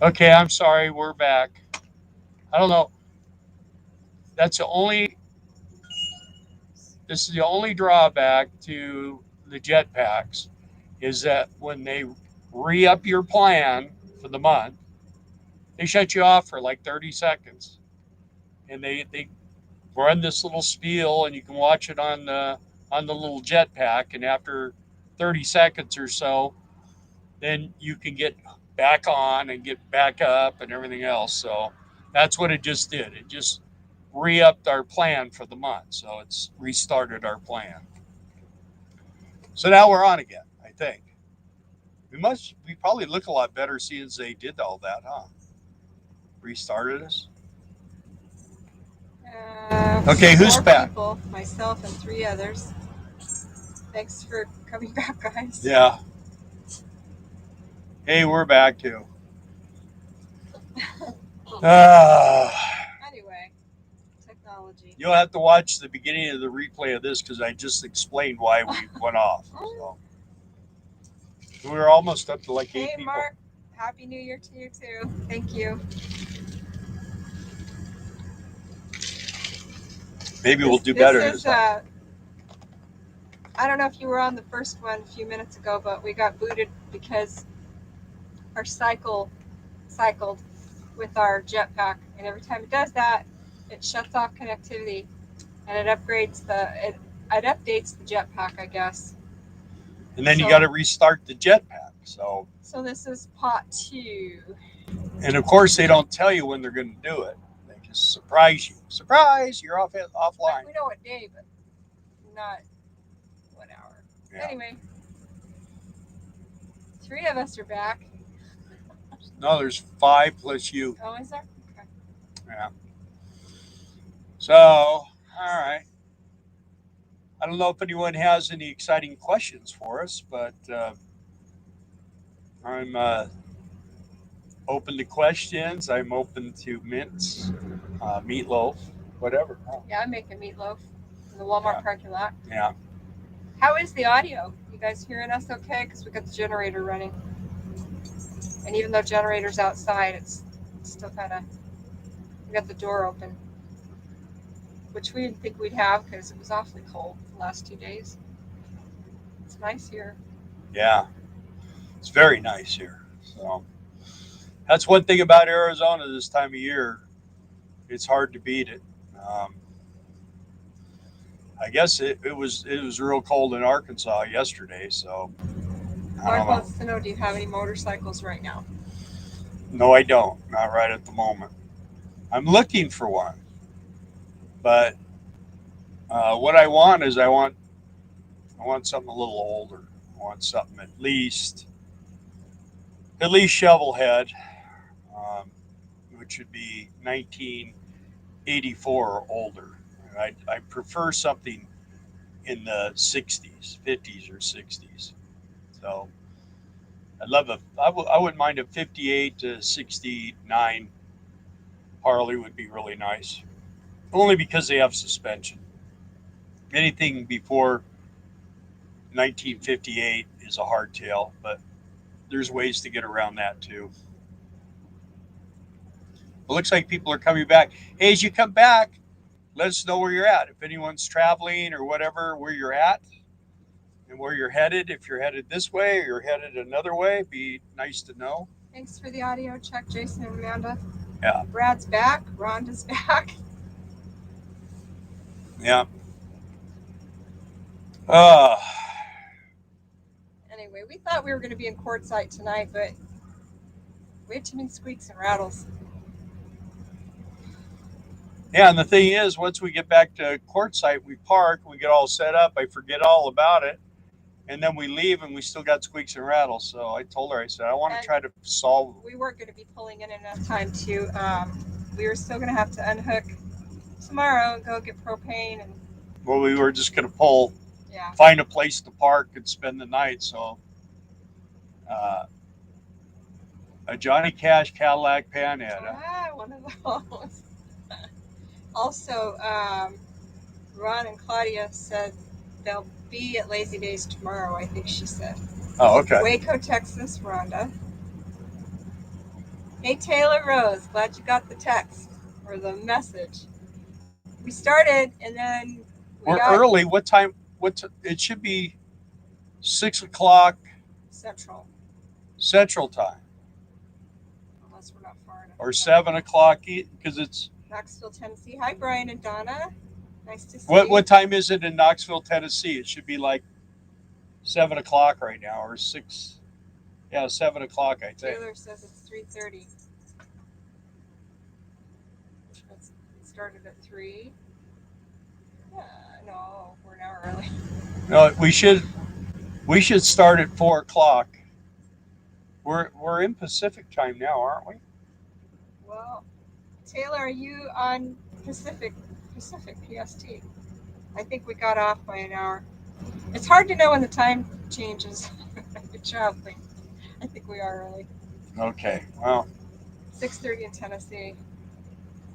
Okay, I'm sorry, we're back. I don't know. That's the only. This is the only drawback to the jetpacks, is that when they re-up your plan for the month, they shut you off for like 30 seconds, and they run this little spiel, and you can watch it on the little jetpack, and after 30 seconds or so, then you can get back on and get back up and everything else. So that's what it just did. It just re-upped our plan for the month. So it's restarted our plan. So now we're on again, I think. We probably look a lot better seeing as they did all that, huh? Restarted us. Okay, who's Four back? people, myself and three others. Thanks for coming back, guys. Yeah. Hey, we're back too. Uh, Anyway, technology. you'll have to watch the beginning of the replay of this because I just explained why we went off. So we were almost up to like Hey, 8 people. Mark. Happy New Year to you, too. Thank you. Maybe we'll do better This this is, time. I don't know if you were on the first one a few minutes ago, but we got booted because our cycled with our jetpack, and every time it does that, it shuts off connectivity, and it updates the jetpack, I guess. And then you got to restart the jetpack. So this is pot 2. And of course, they don't tell you when they're going to do it. They just surprise you. Surprise! You're offline. We know what day, but not what hour. Yeah. Anyway, 3 of us are back. No, there's 5 plus you. Oh, is there? Okay. Yeah. So, all right. I don't know if anyone has any exciting questions for us, but I'm open to questions. I'm open to mints, meatloaf, whatever. Yeah, I'm making meatloaf in the Walmart parking lot. Yeah. How is the audio? You guys hearing us okay? Because we got the generator running. And even though generator's outside, it's still kind of, we got the door open, which we didn't think we'd have because it was awfully cold the last 2 days. It's nice here. Yeah. It's very nice here. So that's one thing about Arizona this time of year. It's hard to beat it. Um, I guess it was real cold in Arkansas yesterday, so Mark wants to know, do you have any motorcycles right now? No, I don't. Not right at the moment. I'm looking for one, but what I want something a little older. I want something at least shovel head, um, which would be 1984 or older. I prefer something in the 60s, 50s or 60s. So I wouldn't mind a 58 to 69 Harley would be really nice. Only because they have suspension. Anything before 1958 is a hardtail, but there's ways to get around that too. It looks like people are coming back. Hey, as you come back, let us know where you're at. If anyone's traveling or whatever, where you're at and where you're headed. If you're headed this way or you're headed another way, be nice to know. Thanks for the audio check, Jason and Amanda. Yeah. Brad's back. Rhonda's back. Yeah. Anyway, we thought we were going to be in Quartzsite tonight, but we had too many squeaks and rattles. Yeah, and the thing is, once we get back to Quartzsite, we park, we get all set up. I forget all about it, and then we leave, and we still got squeaks and rattles. So I told her, I said, I want to try to solve. We weren't going to be pulling in enough time to. We were still going to have to unhook tomorrow and go get propane and. Well, we were just going to pull, yeah, find a place to park and spend the night. So, a Johnny Cash Cadillac Panhead. One of those. Also, Ron and Claudia said they'll be at Lazy Days tomorrow, I think she said. Oh, okay. Waco, Texas, Rhonda. Hey, Taylor Rose, glad you got the text or the message. We started and then we We're got early. What time? It should be 6 o'clock Central, Central Time unless we're not far enough. or 7 o'clock because it's Knoxville, Tennessee. Hi, Brian and Donna. Nice to see what you. what time is it in Knoxville, Tennessee? It should be like 7 o'clock right now or six. Yeah, 7 o'clock, I think. Taylor says it's 3:30. It started at 3. No, we're an hour early. No, we should start at 4 o'clock. We're in Pacific time now, aren't we? Well, Taylor, are you on Pacific PST? I think we got off by an hour. It's hard to know when the time changes. You're traveling. I think we are early. Okay. Well. 6:30 in Tennessee.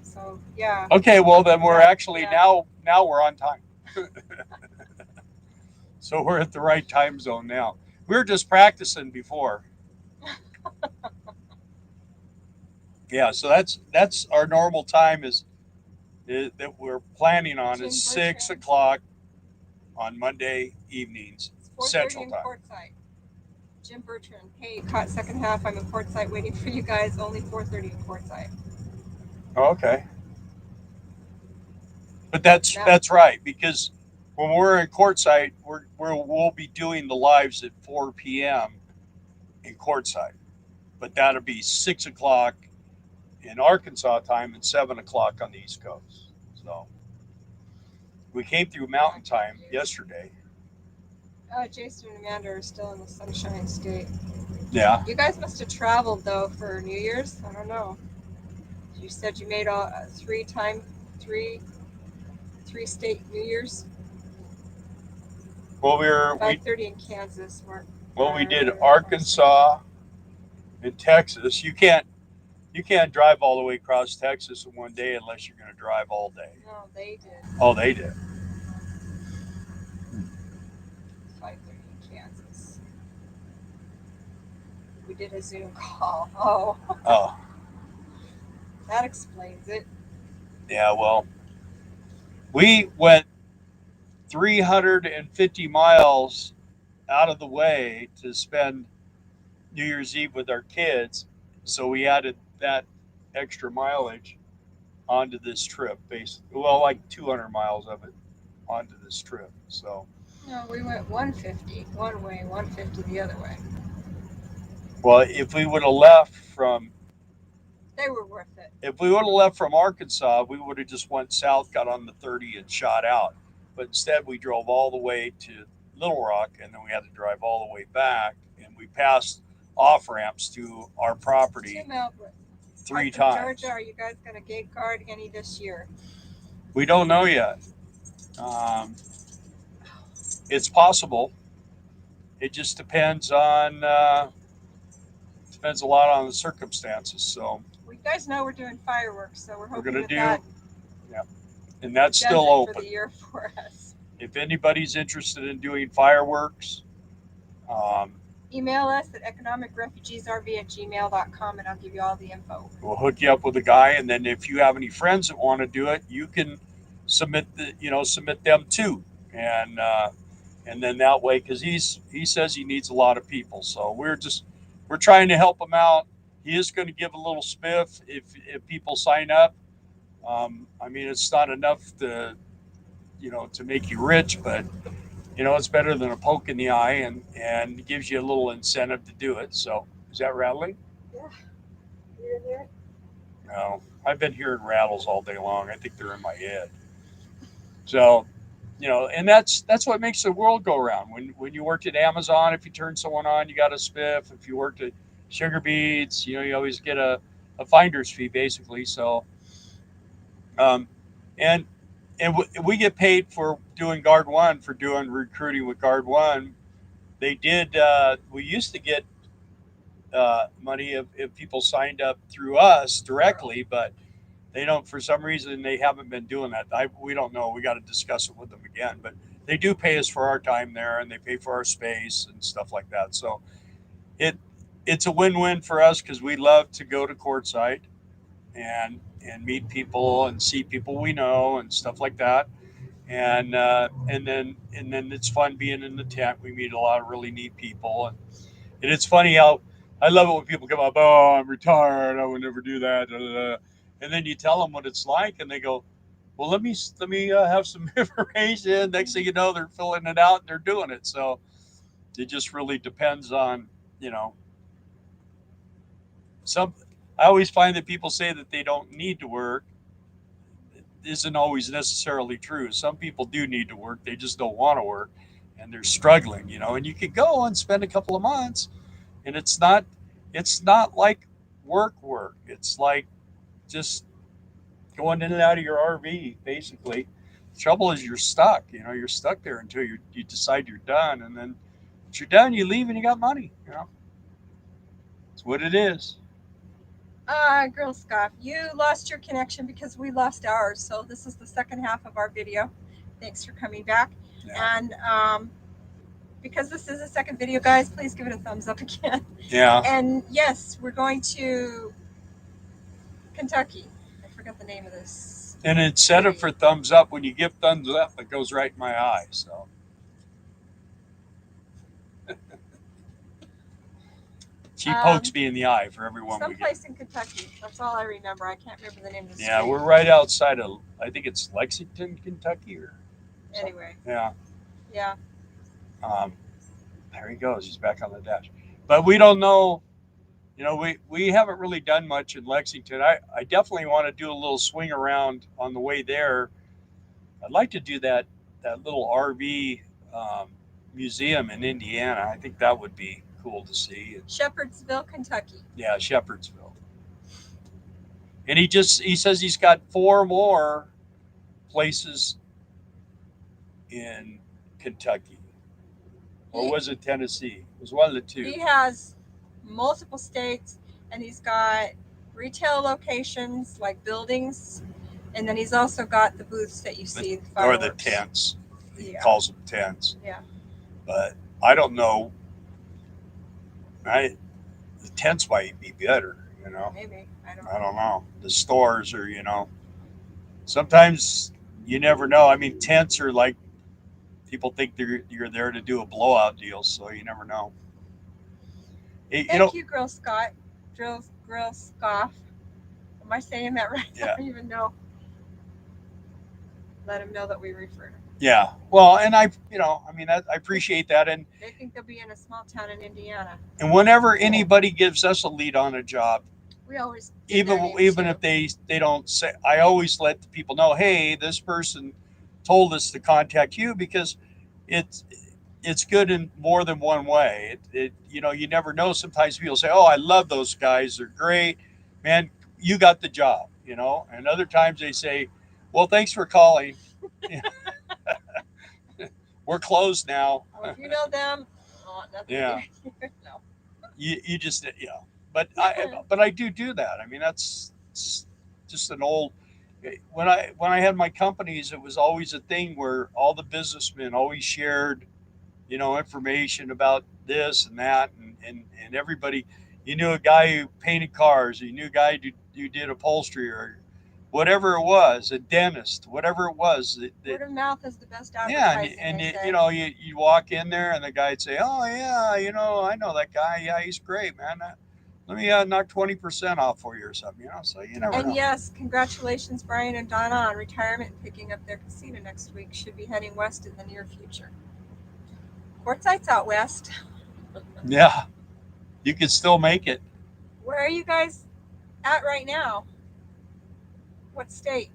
So yeah. Okay. Well, then we're actually Yeah. now we're on time. So we're at the right time zone now. We were just practicing before. Yeah. So that's our normal time is that we're planning on Jim is Bertrand. 6 o'clock on Monday evenings It's 4:30 Central in Time. Quartzsite. Jim Bertrand. Hey, caught second half. I'm in Quartzsite waiting for you guys. Only 4:30 in Quartzsite. Okay. But that's right because when we're in Quartzsite, we'll be doing the lives at 4 p.m. in Quartzsite, but that'll be 6 o'clock in Arkansas time and 7 o'clock on the East Coast. So we came through Mountain Time yesterday. Jason and Amanda are still in the Sunshine State. Yeah. You guys must have traveled though for New Year's. I don't know. You said you made all three state New Year's. Well, 5:30 in Kansas. We did Arkansas and Texas. You can't drive all the way across Texas in one day unless you're going to drive all day. No, they did. Oh, they did. 5:30 in Kansas. We did a Zoom call. Oh. Oh. That explains it. Yeah, well, we went 350 miles out of the way to spend New Year's Eve with our kids. So we added that extra mileage onto this trip, basically. Well, like 200 miles of it onto this trip. So. No, we went 150 one way, 150 the other way. Well, if we would have left from. They were worth it. If we would have left from Arkansas, we would have just went south, got on the 30, and shot out. But instead, we drove all the way to Little Rock, and then we had to drive all the way back, and we passed off ramps to our property Tim Albert. 3 times. Georgia, are you guys going to gate guard any this year? We don't know yet. It's possible. It just depends on depends a lot on the circumstances. So. Well, you guys know we're doing fireworks, so we're hoping going to do. That yeah, and that's still open for the year for us. If anybody's interested in doing fireworks, email us at economicrefugeesrv@gmail.com and I'll give you all the info. We'll hook you up with a guy, and then if you have any friends that want to do it, you can submit them too, and then that way, because he says he needs a lot of people, so we're trying to help him out. He is going to give a little spiff if people sign up. I mean, it's not enough to make you rich, but it's better than a poke in the eye, and gives you a little incentive to do it. So, is that rattling? Yeah. You in there? No, I've been hearing rattles all day long. I think they're in my head. So, and that's what makes the world go around. When you worked at Amazon, if you turn someone on, you got a spiff. If you worked at Sugar Beads, you always get a finder's fee, basically. So, and we get paid for doing Guard One, for doing recruiting with Guard One. They did. We used to get money if people signed up through us directly, but they don't. For some reason, they haven't been doing that. We don't know. We got to discuss it with them again. But they do pay us for our time there, and they pay for our space and stuff like that. So it's a win-win for us because we love to go to Quartzsite and meet people and see people we know and stuff like that. And then it's fun being in the tent. We meet a lot of really neat people, and it's funny how I love it when people come up. Oh, I'm retired. I would never do that. Da, da, da. And then you tell them what it's like, and they go, "Well, let me have some information." Next thing you know, they're filling it out and they're doing it. So it just really depends on you know some. I always find that people say that they don't need to work isn't always necessarily true. Some people do need to work, they just don't want to work and they're struggling. And you could go and spend a couple of months and it's not like work. It's like just going in and out of your RV basically. The trouble is you're stuck there until you decide you're done, and then once you're done you leave and you got money. It's what it is. Girl Scoff, you lost your connection because we lost ours. So this is the second half of our video. Thanks for coming back. Yeah. And because this is a second video, guys, please give it a thumbs up again. Yeah. And yes, we're going to Kentucky. I forgot the name of this. And it's set up for thumbs up. When you give thumbs up, it goes right in my eye. So she pokes me in the eye for everyone we get. Someplace in Kentucky. That's all I remember. I can't remember the name of the Yeah, street. we're right outside of, I think it's Lexington, Kentucky, or something. Anyway. Yeah. Yeah. There he goes. He's back on the dash. But we don't know. We haven't really done much in Lexington. I definitely want to do a little swing around on the way there. I'd like to do that little RV museum in Indiana. I think that would be cool to see. Shepherdsville, Kentucky. Yeah, Shepherdsville. And he says he's got 4 more places in Kentucky. Or was it Tennessee? It was one of the two. He has multiple states, and he's got retail locations like buildings, and then he's also got the booths that you see. Or the tents. He calls them tents. Yeah. But I don't know. The tents might be better. Maybe. I don't know. The stores are. Sometimes you never know. I mean, tents are like people think you're there to do a blowout deal, so you never know. Thank you, Girl Scott. Girl Scoff. Am I saying that right? Yeah. I don't even know. Let him know that we referred him. Yeah. Well, and I appreciate that. And they think they'll be in a small town in Indiana. And whenever anybody gives us a lead on a job, we always even if they don't say, I always let the people know, hey, this person told us to contact you because it's good in more than one way. You never know. Sometimes people say, oh, I love those guys. They're great, man. You got the job. And other times they say, well, thanks for calling. We're closed now. Well, if you know them, nothing. Yeah. No. You just but I do that. I mean, that's just an old. When I had my companies, it was always a thing where all the businessmen always shared, information about this and that, and everybody. You knew a guy who painted cars. You knew a guy who did upholstery or whatever it was, a dentist, whatever it was. Word of mouth is the best advertising. Yeah, and you walk in there and the guy'd say, oh yeah, I know that guy. Yeah, he's great, man. Let me knock 20% off for you or something. So you never know. And yes, congratulations, Brian and Donna, on retirement and picking up their casino next week. Should be heading west in the near future. Quartzsite's out west. Yeah, you could still make it. Where are you guys at right now? What state?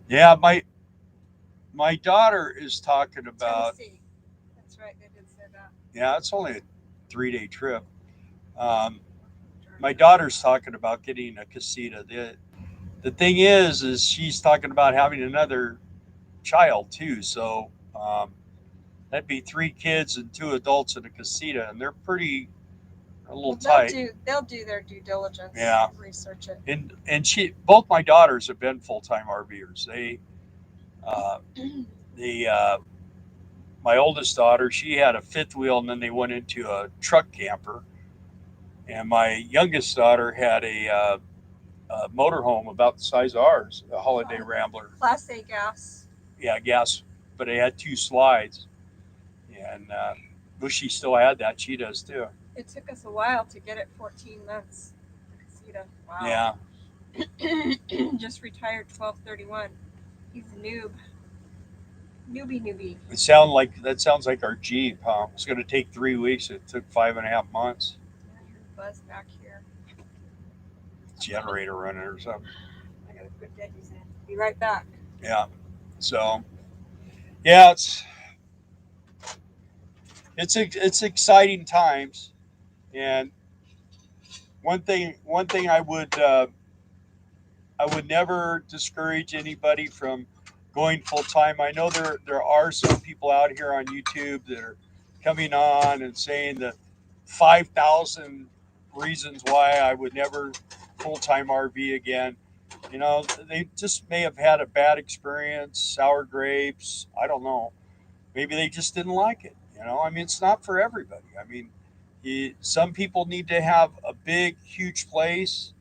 Yeah, my daughter is talking about. Tennessee. That's right, they did say that. Yeah, it's only a 3-day trip. My daughter's talking about getting a casita. The thing is she's talking about having another child too. So that'd be 3 kids and 2 adults in a casita, and they're a little tight. They'll do their due diligence. Yeah. Research it. And both my daughters have been full-time RVers. my oldest daughter, she had a fifth wheel, and then they went into a truck camper. And my youngest daughter had a motorhome about the size of ours, a Holiday Rambler. Class A gas. Yeah, gas, but it had two slides. And Bushy still had that. She does too. It took us a while to get it. 14 months. Casita. Yeah. Wow. Just retired 12/31. He's a noob. Newbie. That sounds like our Jeep, huh? It's going to take 3 weeks. It took 5.5 months. Yeah, I hear the buzz back here. Generator running or something. I gotta put Decky's in. Be right back. Yeah. So, yeah, it's exciting times, and one thing I would never discourage anybody from going full time. I know there are some people out here on YouTube that are coming on and saying the 5,000 reasons why I would never full time RV again. You know, they just may have had a bad experience, sour grapes. I don't know. Maybe they just didn't like it. You know, I mean, it's not for everybody. I mean, some people need to have a big, huge place.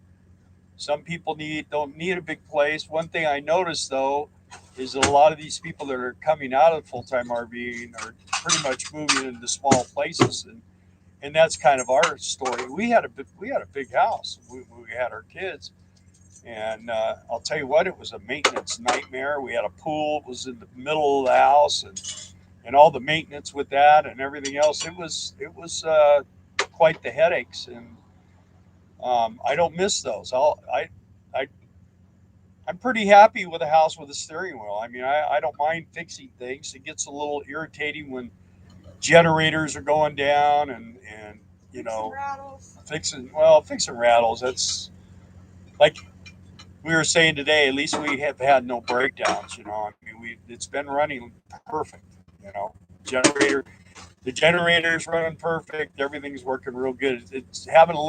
Some people don't need a big place. One thing I noticed though is that a lot of these people that are coming out of full time RVing are pretty much moving into small places, and that's kind of our story. We had a big house. We had our kids, and I'll tell you what, it was a maintenance nightmare. We had a pool. It was in the middle of the house, and all the maintenance with that and everything else. It was quite the headaches, and I don't miss those. I I'm pretty happy with a house with a steering wheel. I mean, I don't mind fixing things. It gets a little irritating when generators are going down and you know Rattles. fixing rattles. That's like we were saying today. At least we have had no breakdowns. You know, I mean, it's been running perfect. You know, generator the generator's running perfect. Everything's working real good. It was having a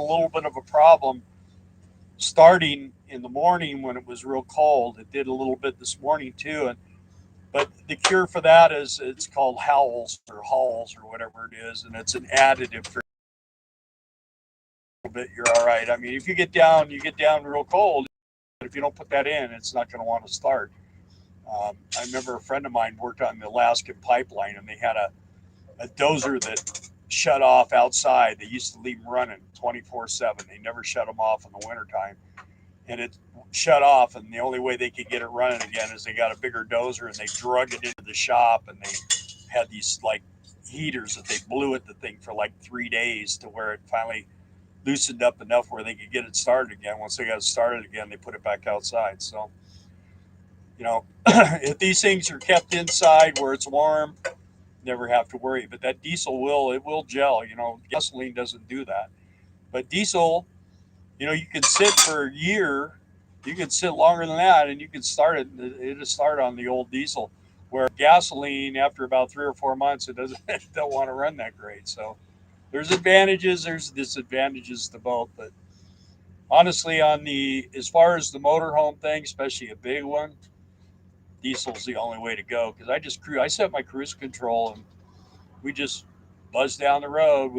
little bit of a problem starting in the morning when it was real cold. It did a little bit this morning too, but the cure for that is it's called Howells or whatever it is, and it's an additive for a little bit. You're all right. I mean, if you get down real cold. But if you don't put that in, it's not going to want to start. I remember a friend of mine worked on the Alaskan pipeline, and they had a dozer that shut off outside. They used to leave them running 24/7. They never shut them off in the wintertime. And it shut off, and the only way they could get it running again is they got a bigger dozer and they drug it into the shop, and they had these like heaters that they blew at the thing for like 3 days to where it finally loosened up enough where they could get it started again. Once they got it started again, they put it back outside. So, you know, if these things are kept inside where it's warm, never have to worry. But that diesel will gel. You know, gasoline doesn't do that. But diesel, you know, you can sit for a year, you can sit longer than that, and you can start it. It'll start on the old diesel. Where gasoline, after about 3 or 4 months, it doesn't it don't want to run that great. So there's advantages, there's disadvantages to both. But honestly, on the as far as the motorhome thing, especially a big one, diesel's the only way to go because I set my cruise control and we just buzz down the road.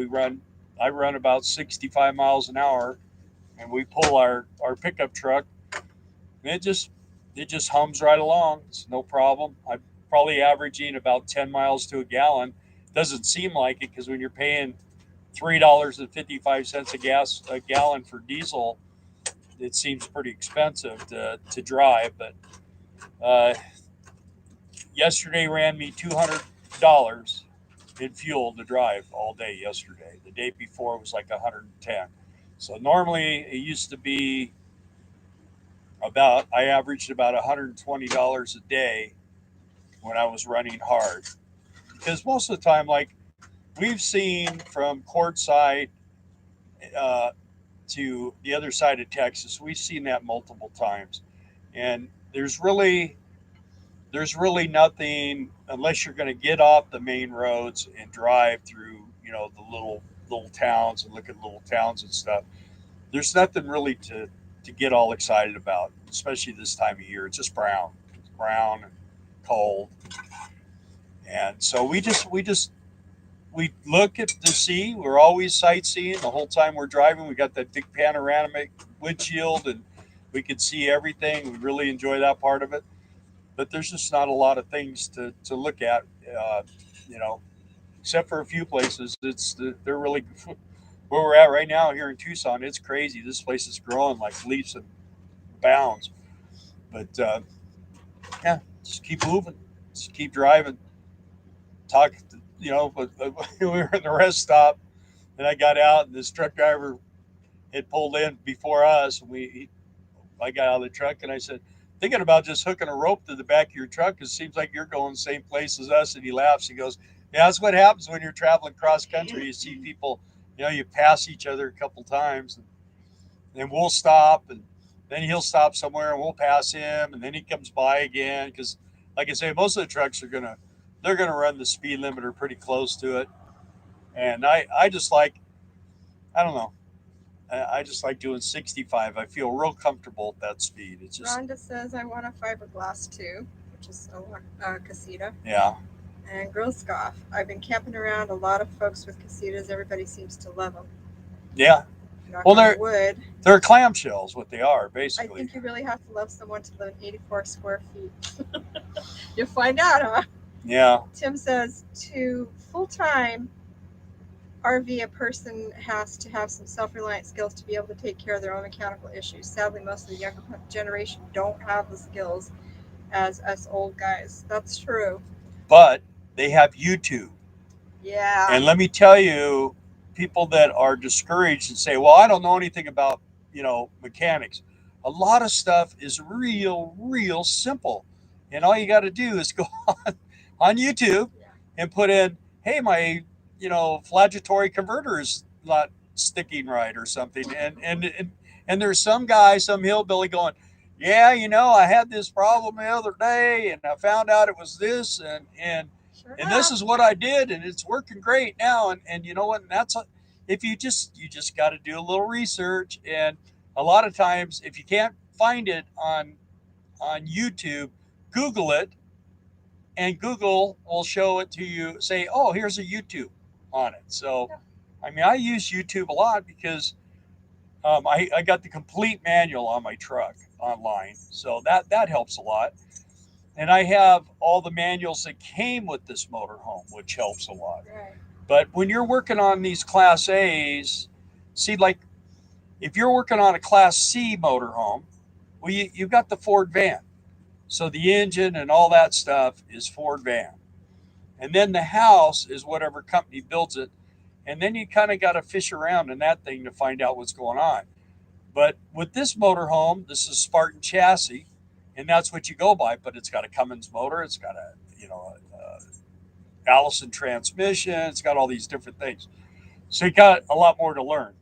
I run about 65 miles an hour, and we pull our pickup truck, and it just hums right along. It's no problem. I'm probably averaging about 10 miles to a gallon. Doesn't seem like it because when you're paying $3.55 a gallon for diesel, it seems pretty expensive to drive. But uh, yesterday ran me $200 in fuel to drive all day yesterday. The day before it was like 110. So normally it used to be I averaged about $120 a day when I was running hard. Because most of the time, like we've seen from Quartzsite uh, to the other side of Texas, we've seen that multiple times. And there's really nothing unless you're going to get off the main roads and drive through, the little towns and look at little towns and stuff. There's nothing really to get all excited about, especially this time of year. It's just brown. It's brown and cold. And so we look at the sea. We're always sightseeing the whole time we're driving. We got that big panoramic windshield, and we could see everything. We really enjoy that part of it. But there's just not a lot of things to look at, uh, you know, except for a few places. They're really where we're at right now here in Tucson. It's crazy. This place is growing like leaps and bounds. But yeah, just keep moving, just keep driving. Talk, but we were in the rest stop, and I got out, and this truck driver had pulled in before us, and I got out of the truck, and I said, thinking about just hooking a rope to the back of your truck, because it seems like you're going the same place as us. And he laughs. He goes, yeah, that's what happens when you're traveling cross country. You see people, you pass each other a couple times, and then we'll stop, and then he'll stop somewhere, and we'll pass him, and then he comes by again. Because, like I say, most of the trucks they're gonna run the speed limiter pretty close to it. And I just like, I don't know, I just like doing 65. I feel real comfortable at that speed. It's just, Rhonda says, I want a fiberglass too, which is a casita. yeah, And Girl Scoff, I've been camping around a lot of folks with casitas. Everybody seems to love them. yeah. Knock Well, on wood. they're clamshells, what they are, I basically. think you really have to love someone to live in 84 square feet. You'll find out, huh? Yeah, Tim says, to full-time RV, a person has to have some self-reliant skills to be able to take care of their own mechanical issues. Sadly, most of the younger generation don't have the skills as us old guys. That's true. but they have YouTube. Yeah. And let me tell you, people that are discouraged and say, well, I don't know anything about, mechanics. A lot of stuff is real simple. And all you got to do is go on YouTube and put in, hey, my, flagellatory converter is not sticking right or something. And there's some guy, some hillbilly going, yeah, I had this problem the other day, and I found out it was this, and this is what I did, and it's working great now. And you know what? And if you just got to do a little research. And a lot of times, if you can't find it on YouTube, Google it, and Google will show it to you. Say, oh, here's a YouTube on it. So, I mean, I use YouTube a lot because I got the complete manual on my truck online, so that helps a lot. And I have all the manuals that came with this motorhome, which helps a lot. Right. But when you're working on these Class A's, see, like if you're working on a Class C motorhome, well, you've got the Ford van. So the engine and all that stuff is Ford van. And then the house is whatever company builds it. And then you kind of got to fish around in that thing to find out what's going on. But with this motorhome, this is Spartan chassis, and that's what you go by. But it's got a Cummins motor, it's got a Allison transmission, it's got all these different things. So you got a lot more to learn.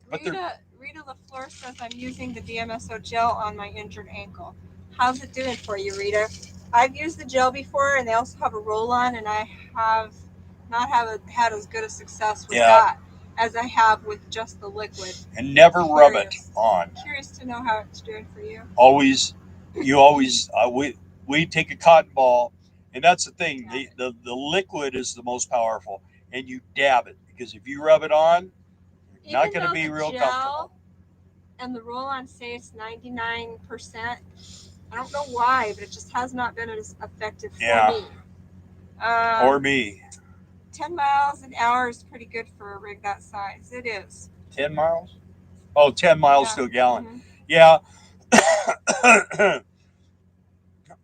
But Rita LaFleur says, I'm using the DMSO gel on my injured ankle. How's it doing for you, Rita? I've used the gel before, and they also have a roll-on, and I have not had as good a success with that as I have with just the liquid. And never rub it on. Curious to know how it's doing for you. We take a cotton ball, and that's the thing. The liquid is the most powerful, and you dab it, because if you rub it on, you're not going to be real comfortable. And the roll-on say it's 99%. I don't know why, but it just has not been as effective for me. Or me. 10 miles an hour is pretty good for a rig that size. It is. 10 miles? Oh, 10 miles to a gallon. Mm-hmm. Yeah.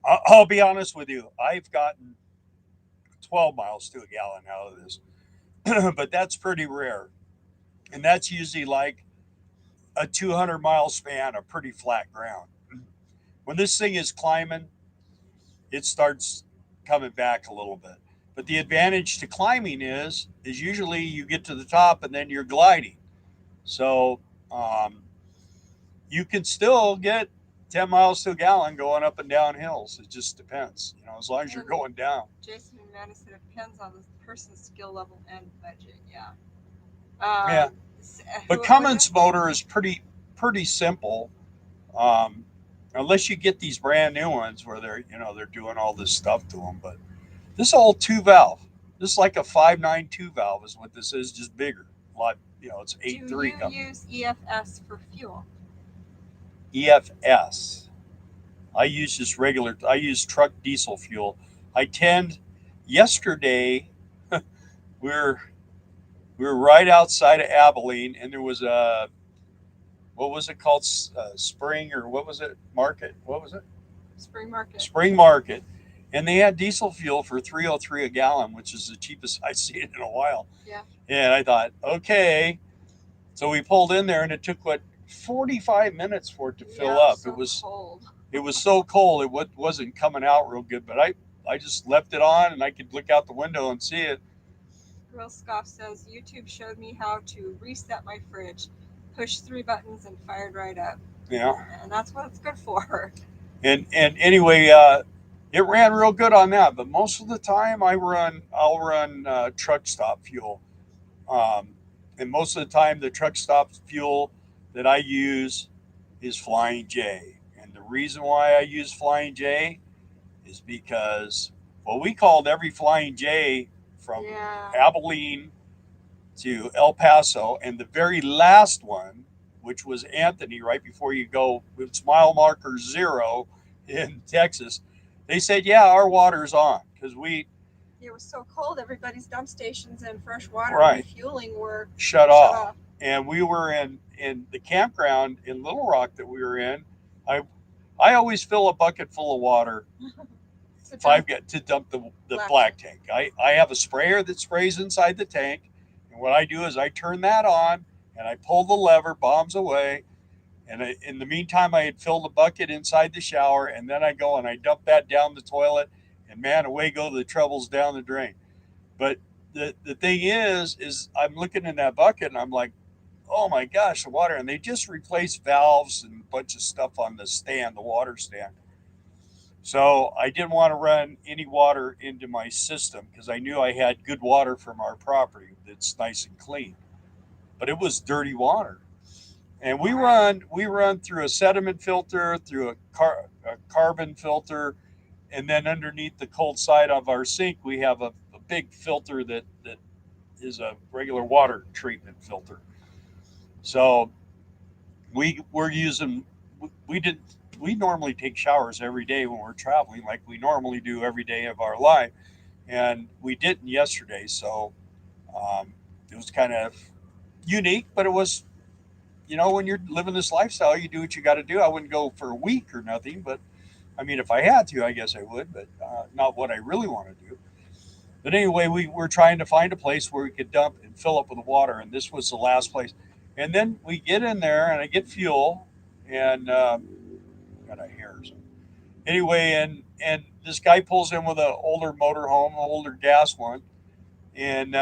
I'll be honest with you. I've gotten 12 miles to a gallon out of this. But that's pretty rare. And that's usually like a 200-mile span of pretty flat ground. When this thing is climbing, it starts coming back a little bit. But the advantage to climbing is usually you get to the top and then you're gliding. So you can still get 10 miles to a gallon going up and down hills. It just depends, as long as you're going down. Jason and Amanda said it depends on the person's skill level and budget. Yeah. Yeah. But Cummins motor is pretty simple. Unless you get these brand new ones where they're doing all this stuff to them. But This old 2 valve. This is like a 592 valve is what this is, just bigger. A lot, it's Do 8.3 you coming. use EFS for fuel? EFS. I use just regular. I use truck diesel fuel. I tend. Yesterday, we are we were right outside of Abilene, and there was a, what was it called? Spring, or what was it? Market. What was it? Spring Market. Spring Market. And they had diesel fuel for 303 a gallon, which is the cheapest I've seen in a while. Yeah. And I thought, okay. So we pulled in there, and it took 45 minutes for it to fill up. So cold. It was so cold, it wasn't coming out real good. But I just left it on, and I could look out the window and see it. Real Scoff says YouTube showed me how to reset my fridge. Push 3 buttons and fired right up. Yeah. And that's what it's good for. And anyway, it ran real good on that. But most of the time, I'll run truck stop fuel. And most of the time, the truck stop fuel that I use is Flying J. And the reason why I use Flying J is because, well, we called every Flying J from Abilene to El Paso, and the very last one, which was Anthony, right before you go, it's mile marker 0 in Texas. They said, yeah, our water's on, because it was so cold, everybody's dump stations and fresh water refueling were shut off. And we were in the campground in Little Rock that we were in. I always fill a bucket full of water if I get to dump the black tank. I have a sprayer that sprays inside the tank, and what I do is I turn that on and I pull the lever, bombs away. And in the meantime, I had filled the bucket inside the shower, and then I go and I dump that down the toilet, and man, away go the troubles down the drain. But the thing is I'm looking in that bucket and I'm like, oh my gosh, the water. And they just replaced valves and a bunch of stuff on the stand, the water stand. So I didn't want to run any water into my system because I knew I had good water from our property that's nice and clean. But it was dirty water. And we run through a sediment filter, through a carbon filter, and then underneath the cold side of our sink, we have a big filter that is a regular water treatment filter. So we're using we normally take showers every day when we're traveling, like we normally do every day of our life, and we didn't yesterday. So it was kind of unique, but it was, when you're living this lifestyle, you do what you got to do. I wouldn't go for a week or nothing, but I mean, if I had to, I guess I would, but not what I really want to do. But anyway, we were trying to find a place where we could dump and fill up with water, and this was the last place. And then we get in there, and I get fuel, and got a hair or something. Anyway, and this guy pulls in with an older motorhome, an older gas one, and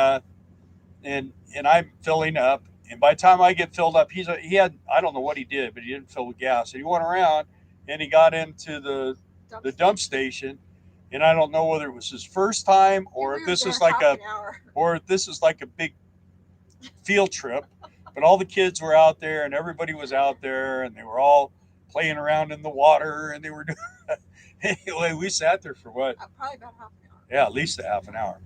and I'm filling up. And by the time I get filled up, he had, I don't know what he did, but he didn't fill with gas. And he went around and he got into the dump station, and I don't know whether it was his first time or if this is like a big field trip. But all the kids were out there and everybody was out there and they were all playing around in the water and they were doing. Anyway, we sat there for what? Probably about half an hour. Yeah, at least a half an hour.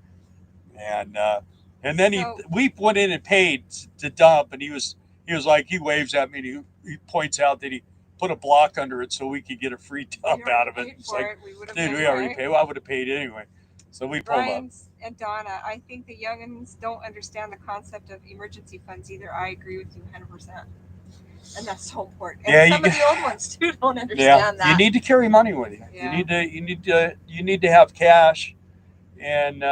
And then we went in and paid to dump, and he was like, he waves at me and he points out that he put a block under it so we could get a free dump out of it. It's like, dude, we already paid. Well, I would have paid anyway. So we pulled up. And Donna, I think the youngins don't understand the concept of emergency funds either. I agree with you 100%. And that's so important. And some of the old ones too don't understand that. You need to carry money with you. Yeah. You need to have cash, and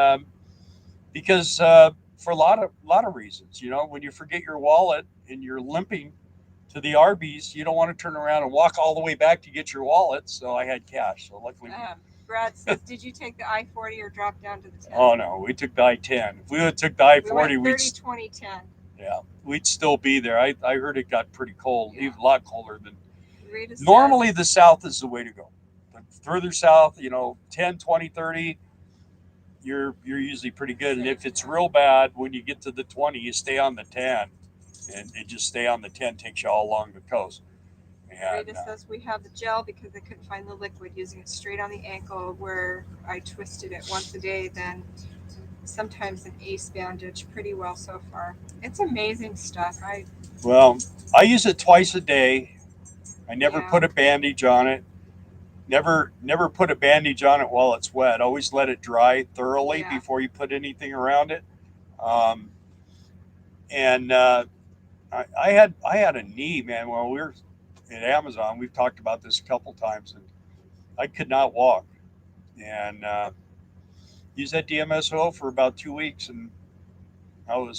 because for a lot of reasons, when you forget your wallet and you're limping to the Arby's, you don't want to turn around and walk all the way back to get your wallet. So I had cash. So luckily. Brad says, did you take the I-40 or drop down to the 10? Oh no, we took the I-10. If we would have took the I-40, we'd 30, 20, 10. Yeah, we'd still be there. I heard it got pretty cold, even a lot colder than. Normally the south is the way to go. But further south, 10, 20, 30, you're usually pretty good. And if it's real bad, when you get to the 20, you stay on the 10, and just stay on the 10 takes you all along the coast. And Rita says we have the gel because they couldn't find the liquid, using it straight on the ankle where I twisted it once a day, then sometimes an ace bandage. Pretty well so far. It's amazing stuff. well, I use it twice a day. I never Yeah. put a bandage on it. Never put a bandage on it while it's wet. Always let it dry thoroughly Yeah. before you put anything around it. Um, and I had a knee, man, while we were at Amazon. We've talked about this a couple times, and I could not walk. And used that DMSO for about 2 weeks, and I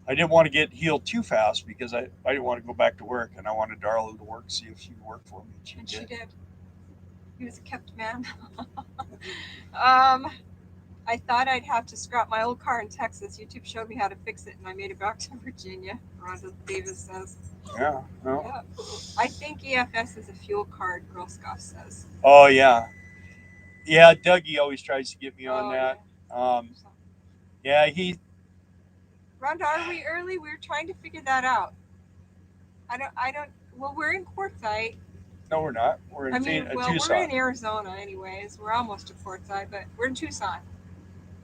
didn't want to get healed too fast because I didn't want to go back to work, and I wanted Darla to work, see if she would work for me. And she did. He was a kept man. I thought I'd have to scrap my old car in Texas. YouTube showed me how to fix it, and I made it back to Virginia. Rhonda Davis says. Yeah. No. Yeah. I think EFS is a fuel card, Girl Scout says. Oh yeah. Yeah, Dougie always tries to get me on that. Yeah. He. Rhonda, are we early? We're trying to figure that out. I don't. Well, we're in Quartzsite. No, we're not. We're in Tucson. We're in Arizona, anyways. We're almost to Quartzsite, but we're in Tucson.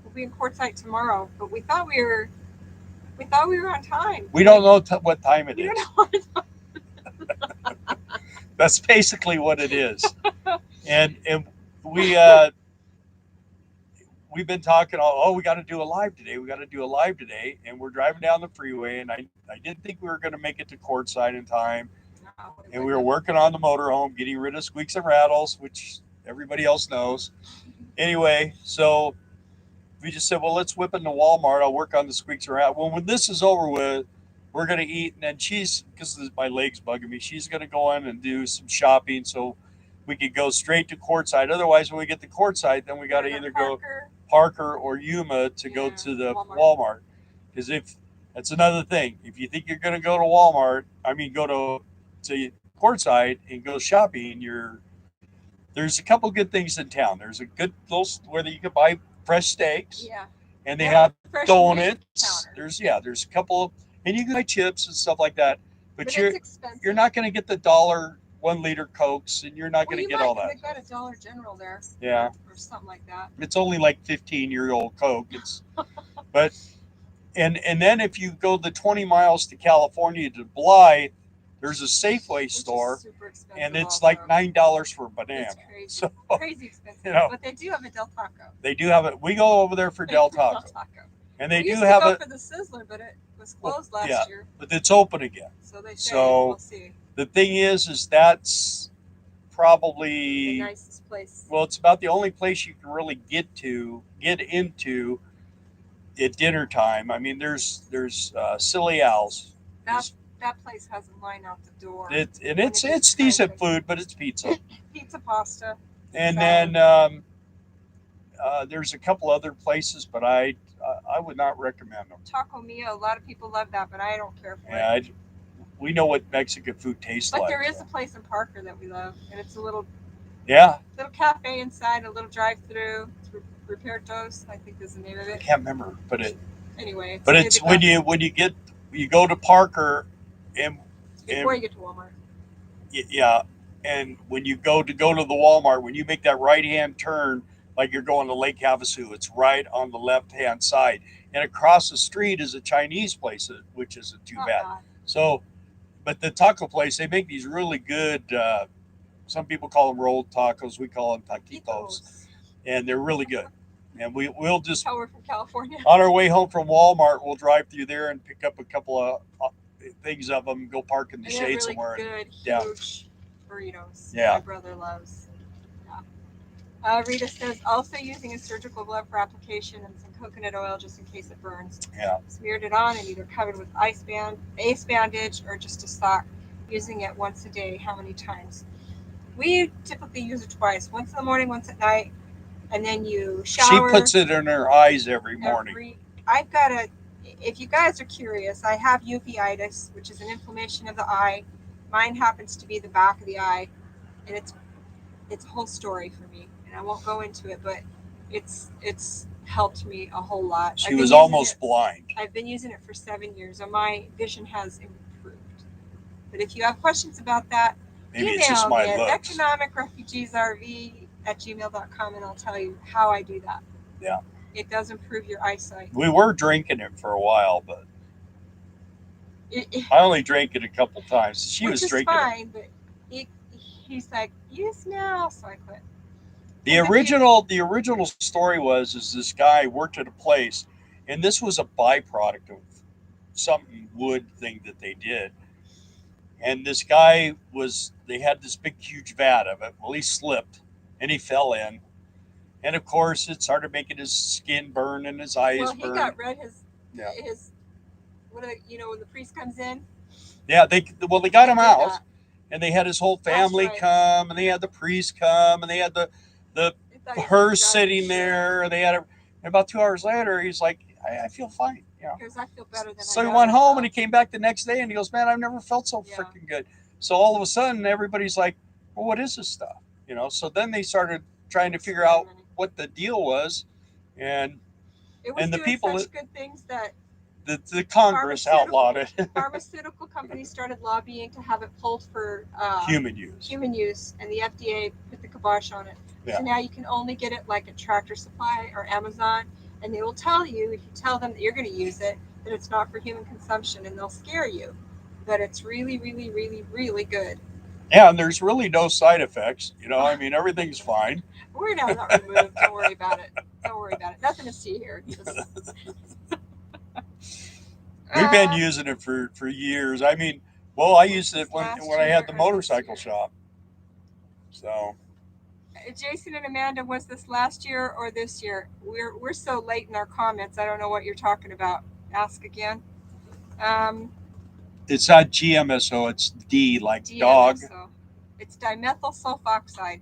We'll be in Quartzsite tomorrow. But we thought we were on time. We don't know what time it We is. don't know what time. That's basically what it is. And we've been talking. Oh, we got to do a live today. We got to do a live today. And we're driving down the freeway, and I didn't think we were going to make it to Quartzsite in time. No, and we were working on the motorhome, getting rid of squeaks and rattles, which everybody else knows. Anyway, so we just said, well, let's whip into Walmart. I'll work on the squeaks and rattles. Well, when this is over with, we're going to eat. And then because my leg's bugging me, she's going to go in and do some shopping so we could go straight to Quartzsite. Otherwise, when we get to Quartzsite, then we got to either go Parker or Yuma to go to the Walmart. Because that's another thing. If you think you're going to go to Walmart, go to Quartzsite and go shopping, there's a couple good things in town. There's a good little where you can buy fresh steaks. Yeah. And they have donuts. There's a couple, and you can buy chips and stuff like that. But you're not going to get the $1 liter Cokes, and you're not going to get all that. They've got a Dollar General there. Yeah. Or something like that. It's only like 15-year-old Coke. But and then if you go the 20 miles to California to Blythe, there's a Safeway store, and it's like $9 for a banana. It's crazy. So, crazy expensive. But they do have a Del Taco. They do have it. We go over there for Del Taco. And they do have it for the Sizzler, but it was closed last year. But it's open again. So they say, we'll see. The thing is that's probably the nicest place. Well, it's about the only place you can really get into at dinner time. There's Silly Al's. That place has a line out the door. It's decent food, but it's pizza. Pizza, pasta. And then there's a couple other places, but I would not recommend them. Taco Mia, a lot of people love that, but I don't care for it. We know what Mexican food tastes like. But there is a place in Parker that we love, and it's a little cafe inside, a little drive-through. Repertos, I think is the name of it. I can't remember, but anyway. It's when you go to Parker and before you get to Walmart. Yeah, and when you go to the Walmart, when you make that right-hand turn, like you're going to Lake Havasu, it's right on the left-hand side, and across the street is a Chinese place, which isn't too bad. So, but the taco place, they make these really good. Some people call them rolled tacos. We call them taquitos, and they're really good. And we'll just. We're from California. On our way home from Walmart, we'll drive through there and pick up a couple of things of them, go park in the shade really somewhere. Good, huge burritos. Yeah. My brother loves. Yeah. Rita says also using a surgical glove for application and some coconut oil just in case it burns. Yeah. Smeared it on and either covered with ace bandage or just a sock. Using it once a day. How many times? We typically use it twice. Once in the morning, once at night. And then you shower. She puts it in her eyes every morning. If you guys are curious, I have uveitis, which is an inflammation of the eye. Mine happens to be the back of the eye. And it's a whole story for me. And I won't go into it, but it's helped me a whole lot. She was almost blind. I've been using it for 7 years, and my vision has improved. But if you have questions about that, Maybe it's just email my me at looks. economicrefugeesrv@gmail.com and I'll tell you how I do that. Yeah. It does improve your eyesight. We were drinking it for a while, but I only drank it a couple times. She was drinking fine, but he's like, use now, so I quit. The original story is this guy worked at a place, and this was a byproduct of something wood thing that they did. And this guy they had this big huge vat of it. Well, he slipped and he fell in, and of course it started making his skin burn and his eyes burn. Well, he got red. His when the priest comes in. Yeah, they got him out, and they had his whole family come, and they had the priest come, and they had the her sitting there, and they had and about 2 hours later, he's like, I feel fine. Because I feel better than so he went home, and he came back the next day, and he goes, man, I've never felt so freaking good. So all of a sudden, everybody's like, well, what is this stuff? So then they started trying to figure out what the deal was, and the people such good things that the Congress outlawed it. Pharmaceutical companies started lobbying to have it pulled for human use, and the FDA put the kibosh on it. Yeah. So now you can only get it like at Tractor Supply or Amazon, and they will tell you, if you tell them that you're going to use it, that it's not for human consumption, and they'll scare you. But it's really, really, really, really good. Yeah, and there's really no side effects. I mean, everything's fine. We're not removed. Don't worry about it. Nothing to see here. We've been using it for years. I mean, I used it when I had the motorcycle shop. So, Jason and Amanda, was this last year or this year? We're so late in our comments. I don't know what you're talking about. Ask again. It's not GMSO. It's D like DMSO. Dog. It's dimethyl sulfoxide.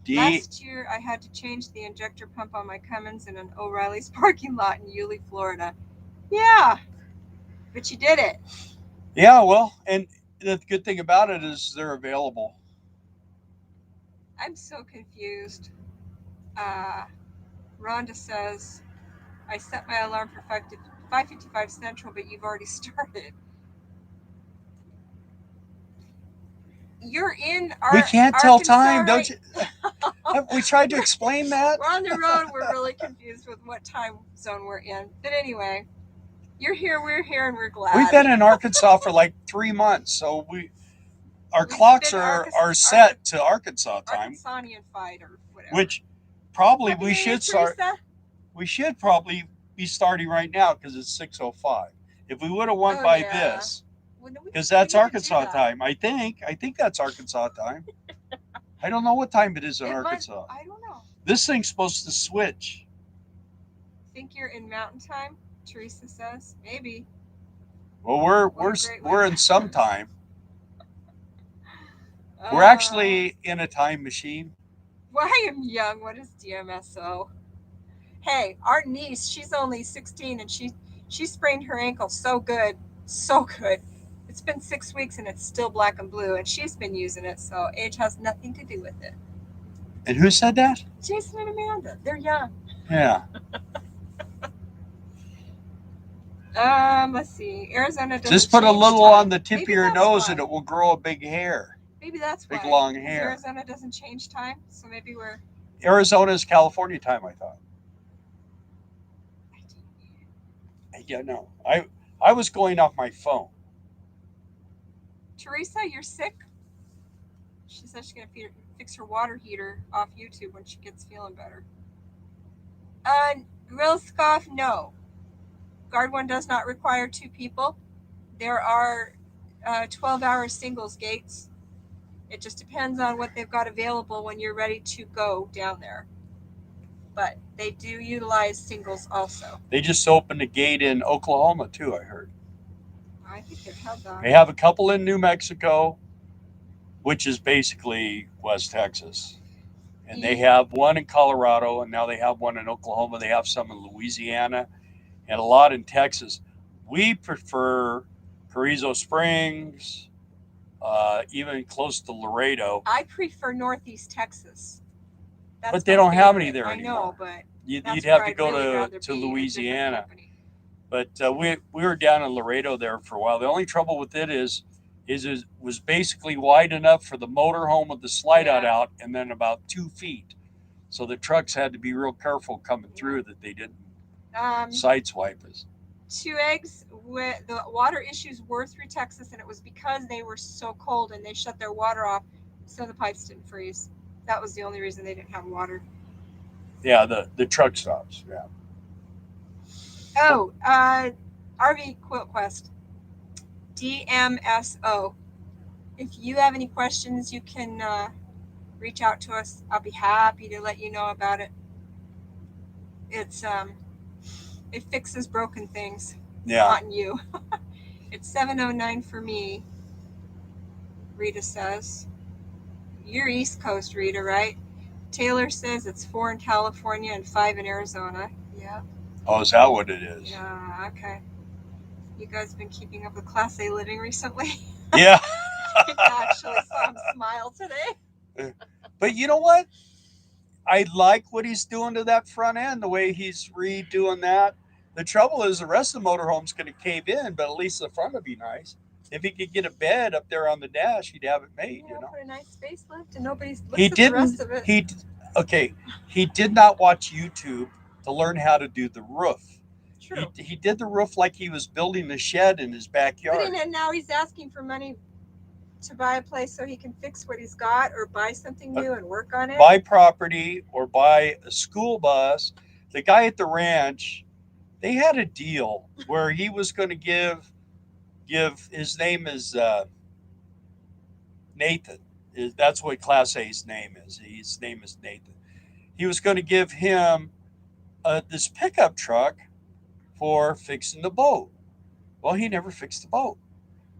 D. Last year, I had to change the injector pump on my Cummins in an O'Reilly's parking lot in Yulee, Florida. Yeah, but you did it. Yeah, well, and the good thing about it is they're available. I'm so confused. Rhonda says, I set my alarm for 5:55 Central, but you've already started. You're in we can't tell Arkansas, time, right? don't you? We tried to explain that. We're on the road. We're really confused with what time zone we're in. But anyway, you're here, we're here, and we're glad. We've been in Arkansas for like 3 months, so our clocks are set to Arkansas time. Arkansanian fight or whatever. Which probably we should start. We should probably be starting right now because it's 6:05. If we would have won by this. Because that's Arkansas time. I think that's Arkansas time. I don't know what time it is in Arkansas. I don't know. This thing's supposed to switch. Think you're in mountain time? Teresa says. Maybe. Well, we're in some time. We're actually in a time machine. Well, I am young. What is DMSO? Hey, our niece, she's only 16, and she sprained her ankle so good. It's been 6 weeks and it's still black and blue, and she's been using it, so age has nothing to do with it. And who said that? Jason and Amanda. They're young. Yeah. Let's see. Arizona doesn't just put a little time on the tip of your nose and it will grow a big hair. Maybe that's big long hair. Arizona doesn't change time, so maybe we're. Arizona is California time, I thought. Yeah, no. I was going off my phone. Teresa, you're sick? She says she's going to fix her water heater off YouTube when she gets feeling better. Real scoff, no. Guard 1 does not require 2 people. There are 12-hour singles gates. It just depends on what they've got available when you're ready to go down there. But they do utilize singles also. They just opened a gate in Oklahoma, too, I heard. I think they've had that. They have a couple in New Mexico, which is basically West Texas. And they have one in Colorado, and now they have one in Oklahoma. They have some in Louisiana and a lot in Texas. We prefer Carrizo Springs, even close to Laredo. I prefer Northeast Texas. But they don't have any there anymore. I know, but you'd have to go to Louisiana. But we were down in Laredo there for a while. The only trouble with it is was basically wide enough for the motorhome with the slide out Yeah. out, and then about 2 feet. So the trucks had to be real careful coming through that they didn't sideswipe us. Two eggs. The water issues were through Texas, and it was because they were so cold and they shut their water off, so the pipes didn't freeze. That was the only reason they didn't have water. Yeah, the truck stops. Yeah. Oh, RV Quilt Quest, DMSO. If you have any questions, you can reach out to us. I'll be happy to let you know about it. It fixes broken things. Yeah. Not you. It's 7:09 for me. Rita says. You're East Coast, Rita, right? Taylor says it's 4 in California and 5 in Arizona. Yeah. Oh, is that what it is? Yeah, okay. You guys been keeping up with Class A living recently? Yeah. I actually saw him smile today. But you know what? I like what he's doing to that front end, the way he's redoing that. The trouble is the rest of the motorhome's going to cave in, but at least the front would be nice. If he could get a bed up there on the dash, he'd have it made. Yeah, You know. put a nice facelift, and nobody looks He at the didn't. rest of it. He did not watch YouTube to learn how to do the roof. True. He did the roof like he was building a shed in his backyard. But now he's asking for money to buy a place so he can fix what he's got, or buy something new and work on it. Buy property or buy a school bus. The guy at the ranch, they had a deal where he was going to give his name is Nathan. That's what Class A's name is. His name is Nathan. He was going to give him this pickup truck for fixing the boat. Well, he never fixed the boat.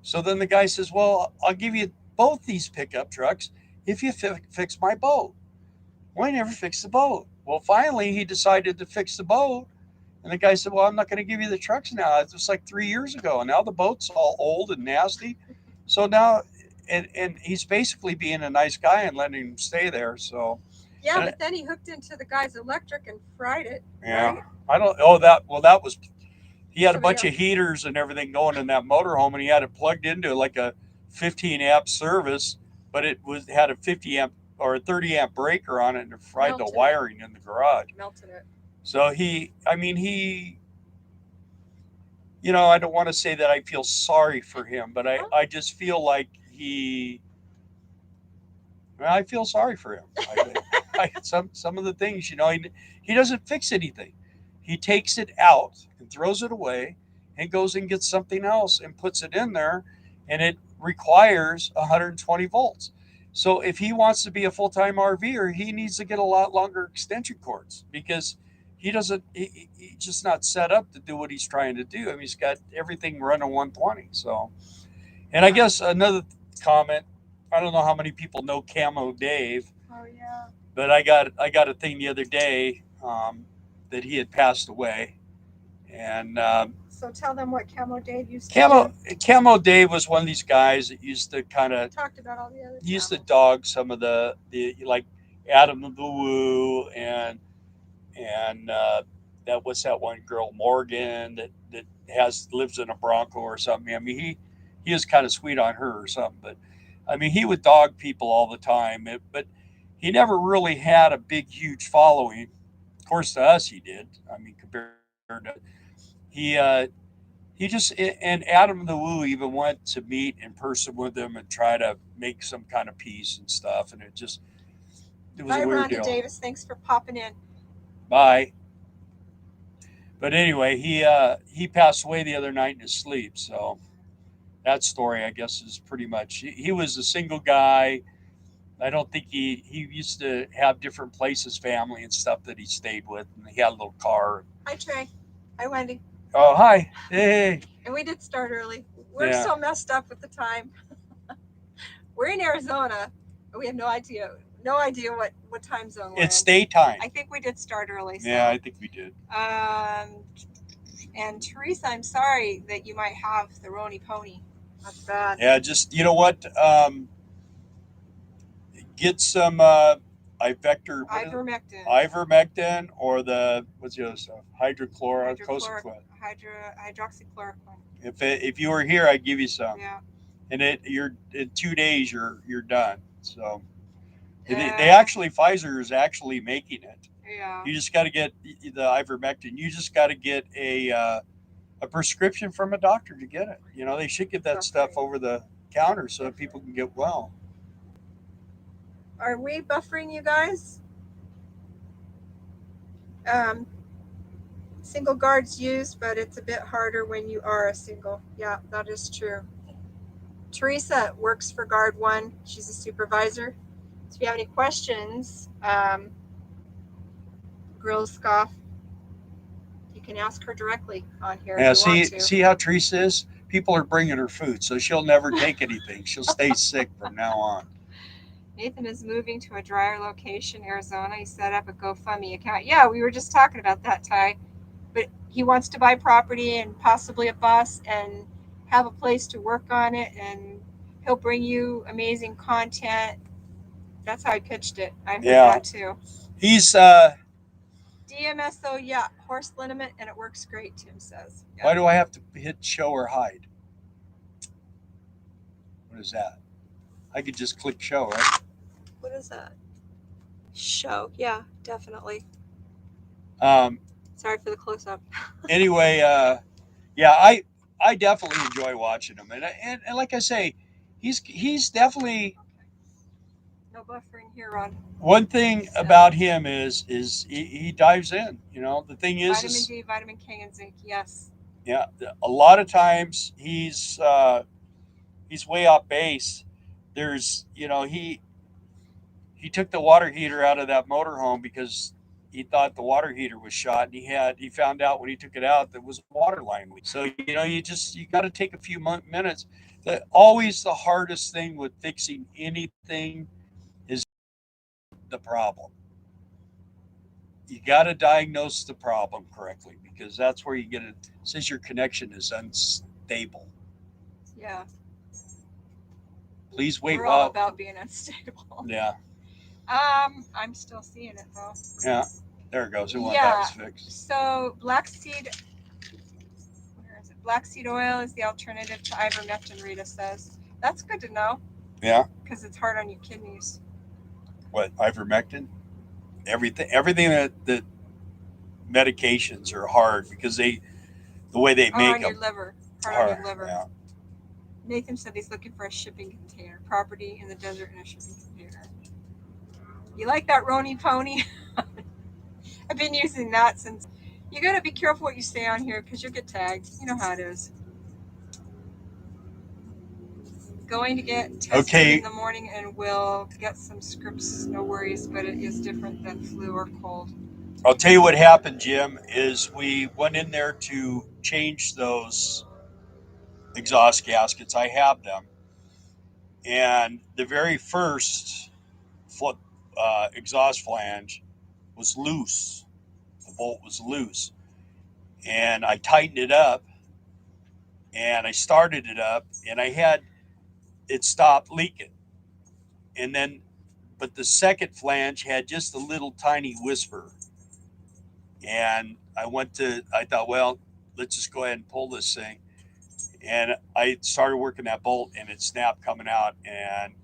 So then the guy says, well, I'll give you both these pickup trucks if you fix my boat. Well, he never fixed the boat. Well, finally, he decided to fix the boat. And the guy said, well, I'm not going to give you the trucks now. It's just like 3 years ago. And now the boat's all old and nasty. So now, and he's basically being a nice guy and letting him stay there. So yeah, but then he hooked into the guy's electric and fried it. Yeah. Right? I don't, oh, that was, he had a bunch of heaters and everything going in that motorhome, and he had it plugged into like a 15 amp service, but it had a 50 amp or a 30 amp breaker on it, and it fried the wiring in the garage. Melted it. So I don't want to say that I feel sorry for him, but I just feel like I feel sorry for him. Some of the things, he doesn't fix anything. He takes it out and throws it away and goes and gets something else and puts it in there, and it requires 120 volts. So if he wants to be a full-time RVer, he needs to get a lot longer extension cords, because he's just not set up to do what he's trying to do. I mean, he's got everything running 120. So, and I guess another comment, I don't know how many people know Camo Dave. Oh yeah. But I got a thing the other day that he had passed away, and so tell them what Camo Dave used to do. Camo Dave was one of these guys that used to kind of talked about all the other. Used to dog some of the like Adam the Woo and that was that one girl Morgan that lives in a Bronco or something. I mean he was kind of sweet on her or something, but I mean he would dog people all the time, but he never really had a big huge following. Of course, to us he did. I mean, compared to he just, and Adam the Woo even went to meet in person with him and try to make some kind of peace and stuff, and it was Bye, a weird Rhonda deal. Davis, thanks for popping in. Bye. But anyway, he passed away the other night in his sleep. So that story, I guess, is pretty much. He was a single guy. I don't think he used to have different places, family and stuff that he stayed with, and he had a little car. Hi, Trey. Hi, Wendy. Oh, hi. Hey. And we did start early. We're so messed up with the time. We're in Arizona. We have no idea what time zone we're in. It's daytime. I think we did start early. So. Yeah, I think we did. And Teresa, I'm sorry that you might have the Roni Pony. That's bad. Yeah, just, you know what? Get some ivermectin or what's the other stuff? Hydroxychloroquine. Hydroxychloroquine. If you were here, I'd give you some. Yeah. and you're in 2 days you're done. So they Yeah. actually, Pfizer is actually making it. Yeah. You just got to get the ivermectin. You just got to get a prescription from a doctor to get it. They should get that stuff Buffering. over the counter so that people can get well. Are we buffering, you guys? Um, single guards used, but it's a bit harder when you are a single. Yeah, that is true. Teresa works for Guard 1. She's a supervisor. So if you have any questions, Grill Scoff, you can ask her directly on here Yeah, if you want see to. see how Teresa is. People are bringing her food, so she'll never take anything. She'll stay sick from now on. Nathan is moving to a drier location, Arizona. He set up a GoFundMe account. Yeah, we were just talking about that, Ty. But he wants to buy property and possibly a bus and have a place to work on it, and he'll bring you amazing content. That's how I pitched it. I heard that too. He's DMSO, yeah, horse liniment, and it works great, Tim says. Yeah. Why do I have to hit show or hide? What is that? I could just click show, right? What is that? Show. Yeah, definitely. Um, Sorry for the close up. anyway, yeah, I definitely enjoy watching him, and like I say, he's definitely. No buffering here, Ron. One thing about him is he dives in. The thing is, Vitamin D, vitamin K, and zinc. Yes. yeah, a lot of times he's way off base. There's he took the water heater out of that motorhome because he thought the water heater was shot, and he found out when he took it out that was a water line leak. So you got to take a few minutes. Always the hardest thing with fixing anything is the problem. You got to diagnose the problem correctly, because that's where you get it. Says your connection is unstable. Yeah. Please wait. We're all about being unstable. Yeah. I'm still seeing it though. Yeah. There it goes. Yeah. That was fixed. So black seed oil is the alternative to ivermectin, Rita says. That's good to know. Yeah. Because it's hard on your kidneys. What, ivermectin? Everything that medications are hard because the way they make on them. Your liver. Hard on your liver. Yeah. Nathan said he's looking for a shipping container. Property in the desert in a shipping container. You like that Roni pony? I've been using that since. You gotta be careful what you say on here because you'll get tagged. You know how it is. Going to get tested in the morning and we'll get some scripts. No worries, but it is different than flu or cold. I'll tell you what happened, Jim, is we went in there to change those exhaust gaskets. I have them. And the very first exhaust flange was loose. The bolt was loose. And I tightened it up and I started it up and it stopped leaking. And then, but the second flange had just a little tiny whisper. And I thought, well, let's just go ahead and pull this thing. And I started working that bolt and it snapped coming out. And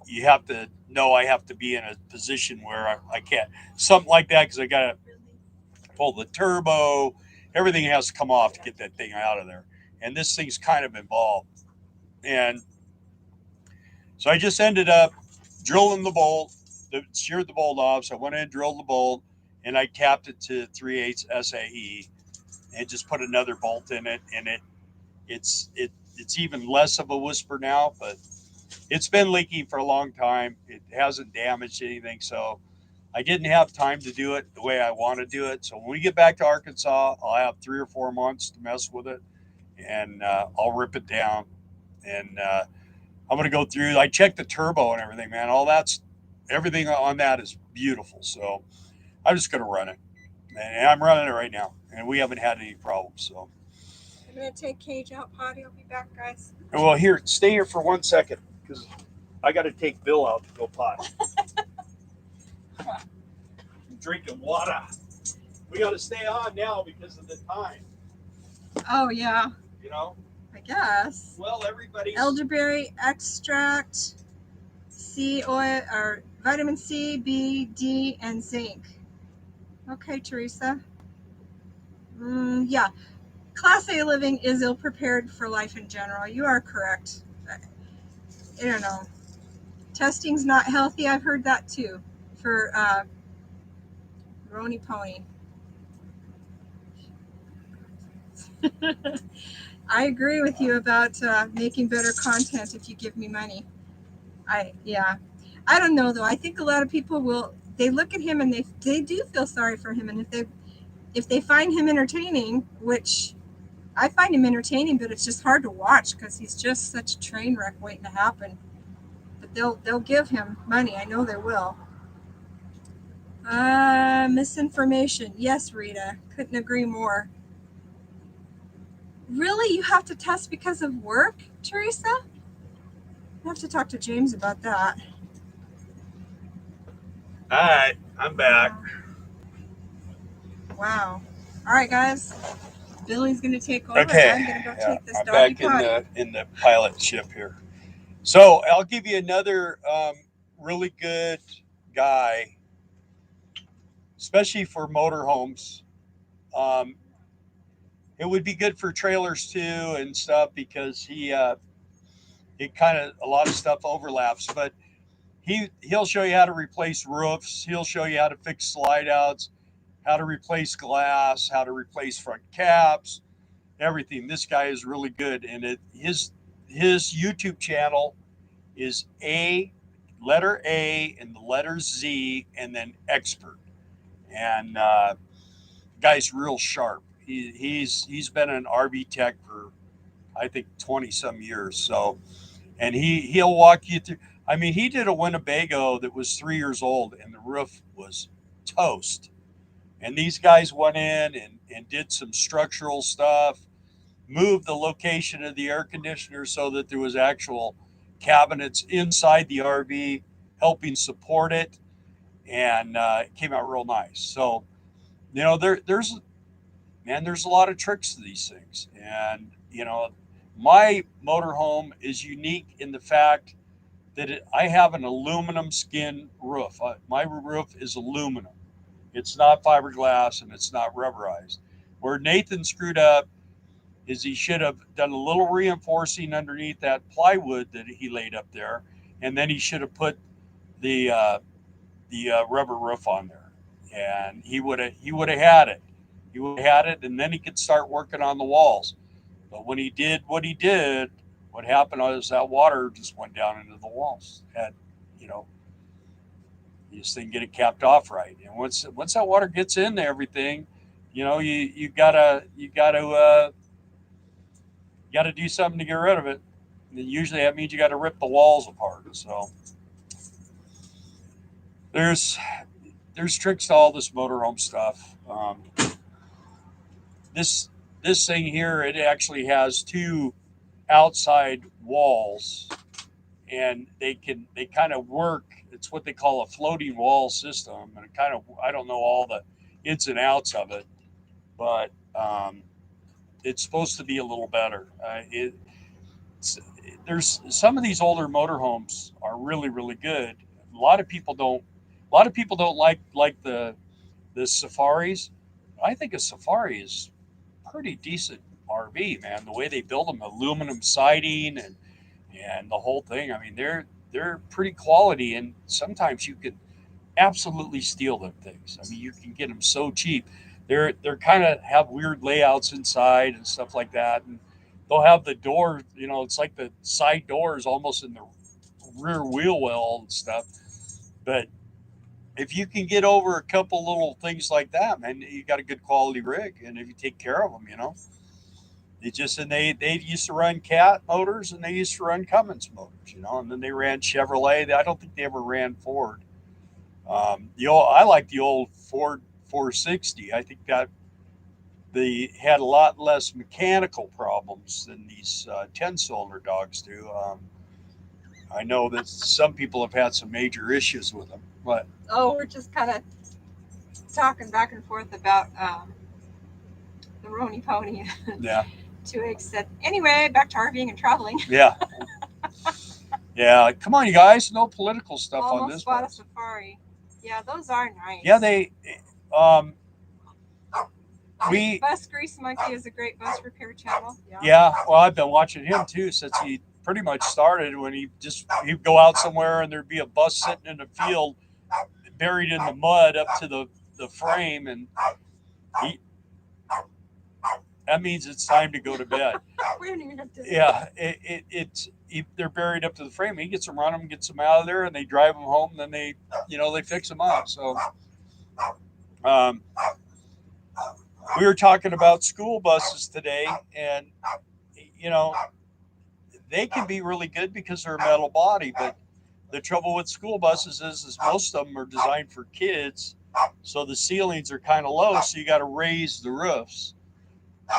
you have to know I have to be in a position where I can't, something like that, because I got to pull the turbo. Everything has to come off to get that thing out of there. And this thing's kind of involved. And so I just ended up drilling the bolt, sheared the bolt off. So I went in and drilled the bolt, and I tapped it to 3/8 SAE and just put another bolt in it. And it's even less of a whisper now, but it's been leaking for a long time. It hasn't damaged anything. So I didn't have time to do it the way I want to do it. So when we get back to Arkansas, I'll have 3 or 4 months to mess with it, and I'll rip it down. And I'm going to go through. I checked the turbo and everything, man. Everything on that is beautiful. So I'm just going to run it. And I'm running it right now. And we haven't had any problems. So I'm going to take Cage out potty. I'll be back, guys. Well, stay here for 1 second, because I got to take Bill out to go potty. Drinking water. We got to stay on now because of the time. Oh, yeah. I guess. Well, everybody's Elderberry extract, C oil, or vitamin C, B, D, and zinc. Okay, Teresa. Yeah. Class A living is ill prepared for life in general. You are correct. I don't know. Testing's not healthy. I've heard that too. For Roni Pony. I agree with you about making better content if you give me money. Yeah. I don't know though. I think a lot of people will. They look at him and they do feel sorry for him, and if they find him entertaining, which I find him entertaining, but it's just hard to watch because he's just such a train wreck waiting to happen. But they'll give him money. I know they will. Misinformation. Yes, Rita. Couldn't agree more. Really? You have to test because of work, Teresa? I have to talk to James about that. all right. I'm back. Wow. All right, guys. Billy's gonna take over. Okay. And I'm gonna go take this I'm doggy back potty. in the pilot ship here. So I'll give you another really good guy, especially for motorhomes. Um, it would be good for trailers too and stuff because it kind of a lot of stuff overlaps. But he'll show you how to replace roofs. He'll show you how to fix slide outs, how to replace glass, how to replace front caps, everything. This guy is really good, and his YouTube channel is letter A and the letter Z and then expert. And guy's real sharp. He's been an RV tech for I think 20 some years. So and he'll walk you through. I mean, he did a Winnebago that was 3 years old and the roof was toast. And these guys went in and did some structural stuff, moved the location of the air conditioner so that there was actual cabinets inside the RV helping support it, and it came out real nice. So, there's a lot of tricks to these things, and my motorhome is unique in the fact that I have an aluminum skin roof. My roof is aluminum. It's not fiberglass and it's not rubberized. Where Nathan screwed up is he should have done a little reinforcing underneath that plywood that he laid up there, and then he should have put the rubber roof on there, and he would have had it. He would have had it, and then he could start working on the walls. But when he did what he did, what happened was that water just went down into the walls. Had you know you just didn't get it capped off right, and once that water gets into everything, you got to do something to get rid of it. And usually that means you got to rip the walls apart. So there's there's tricks to all this motorhome stuff. This this thing here, it actually has two outside walls, and they kind of work. It's what they call a floating wall system, and it kind of I don't know all the ins and outs of it, but it's supposed to be a little better. There's some of these older motorhomes are really really good. A lot of people don't. A lot of people don't like the safaris. I think a safari is pretty decent RV, man. The way they build them, aluminum siding and the whole thing. I mean, they're pretty quality, and sometimes you can absolutely steal them things. I mean, you can get them so cheap. They're kind of have weird layouts inside and stuff like that, and they'll have the door. It's like the side doors almost in the rear wheel well and stuff. But if you can get over a couple little things like that, man, you got a good quality rig. And if you take care of them, they used to run Cat motors and they used to run Cummins motors, and then they ran Chevrolet. I don't think they ever ran Ford. I like the old Ford 460. I think that they had a lot less mechanical problems than these 10-cylinder dogs do. I know that some people have had some major issues with them, but We're just kind of talking back and forth about the Roni Pony. yeah. 2X said, anyway, back to RVing and traveling. Yeah. Yeah. Come on, you guys. No political stuff on Almost this bought one. a safari. Yeah, those are nice. Yeah, they. Um, we. Bus Grease Monkey is a great bus repair channel. Yeah. Well, I've been watching him too since he pretty much started. When he'd go out somewhere and there'd be a bus sitting in the field, buried in the mud up to the frame, and he. That means it's time to go to bed. We don't even have to. Yeah, they're buried up to the frame. He gets them, run them, gets them out of there, and they drive them home. And then they fix them up. So, we were talking about school buses today, and you know, they can be really good because they're a metal body. But the trouble with school buses is most of them are designed for kids, so the ceilings are kind of low. So you got to raise the roofs.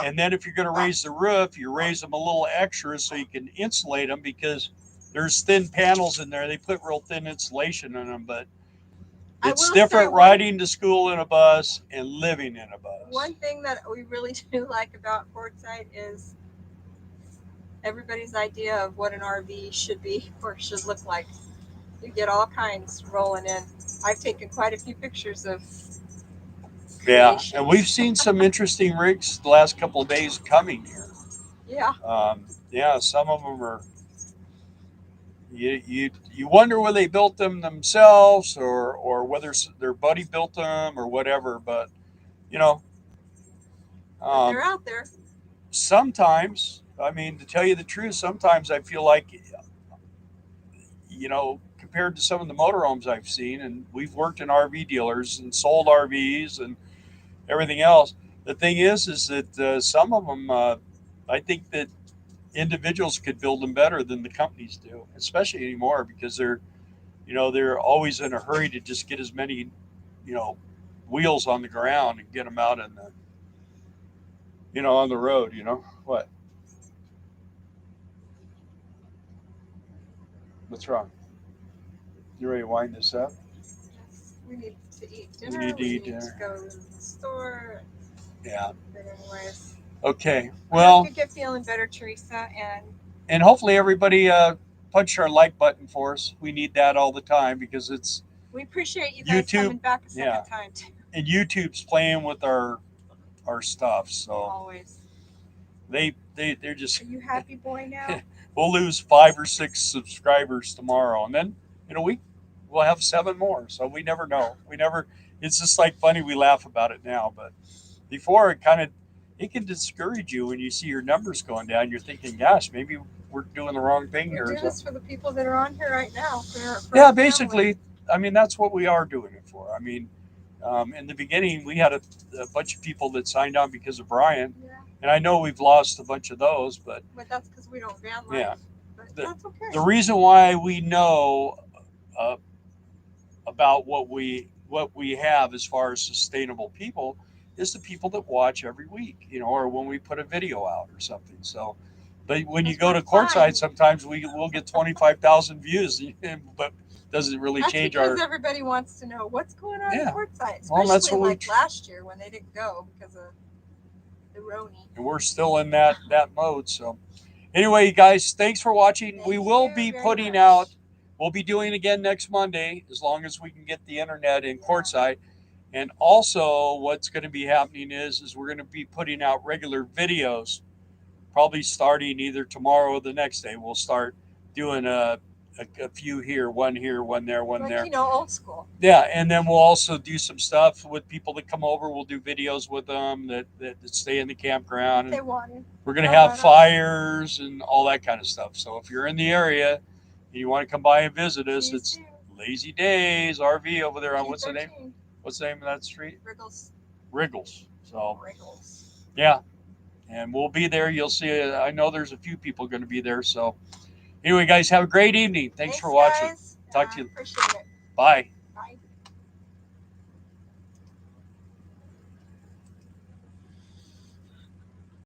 And then if you're going to raise the roof, you raise them a little extra so you can insulate them, because there's thin panels in there. They put real thin insulation in them, but it's different riding to school in a bus and living in a bus. One thing that we really do like about Quartzsite is everybody's idea of what an RV should be or should look like. You get all kinds rolling in. I've taken quite a few pictures of Yeah, and we've seen some interesting rigs the last couple of days coming here. Yeah. Some of them are. You wonder whether they built them themselves or whether their buddy built them or whatever. But they're out there. Sometimes, I mean, to tell you the truth, sometimes I feel like, compared to some of the motorhomes I've seen, and we've worked in RV dealers and sold RVs and everything else. The thing is that some of them, I think that individuals could build them better than the companies do, especially anymore, because they're always in a hurry to just get as many, wheels on the ground and get them out in the, on the road. What? What's wrong? You ready to wind this up? Yes, we need to eat dinner. We need to eat dinner. dinner. To go to the store. Yeah. But anyways. Okay. Well, I hope you get feeling better, Teresa, and hopefully everybody punch our like button for us. We need that all the time, because we appreciate you guys coming back a second time too. And YouTube's playing with our stuff, so always. They're just. Are you happy, boy? Now we'll lose 5 or 6 subscribers tomorrow, and then we'll have 7 more. So we never know. It's just like funny. We laugh about it now, but before it can discourage you when you see your numbers going down. You're thinking, gosh, maybe we're doing the wrong thing here. We do this for the people that are on here right now. Yeah, basically. I mean, that's what we are doing it for. I mean, in the beginning, we had a bunch of people that signed on because of Brian. Yeah. And I know we've lost a bunch of those, but that's because we don't van life. Yeah. But that's okay. The reason why we know about what we have as far as sustainable people is the people that watch every week, or when we put a video out or something. So, but when you go to Quartzsite, sometimes we'll get 25,000 views, but doesn't really change because everybody wants to know what's going on in Quartzsite, especially well, that's what last year when they didn't go because of the Roni. And we're still in that mode. So anyway, guys, thanks for watching. We will be putting out, we'll be doing it again next Monday, as long as we can get the internet in Quartzsite. And also what's going to be happening is we're going to be putting out regular videos, probably starting either tomorrow or the next day. We'll start doing a few here, one there, one there. Old school. Yeah, and then we'll also do some stuff with people that come over. We'll do videos with them that stay in the campground. If they want to. We're going to have fires and all that kind of stuff. So if you're in the area and you want to come by and visit us, it's Lazy Days RV over there on what's the name? What's the name of that street? Wriggles. So Wriggles. Yeah, and we'll be there. You'll see. I know there's a few people going to be there. So anyway, guys, have a great evening. Thanks for watching. Guys. Talk to you. Appreciate it. Bye.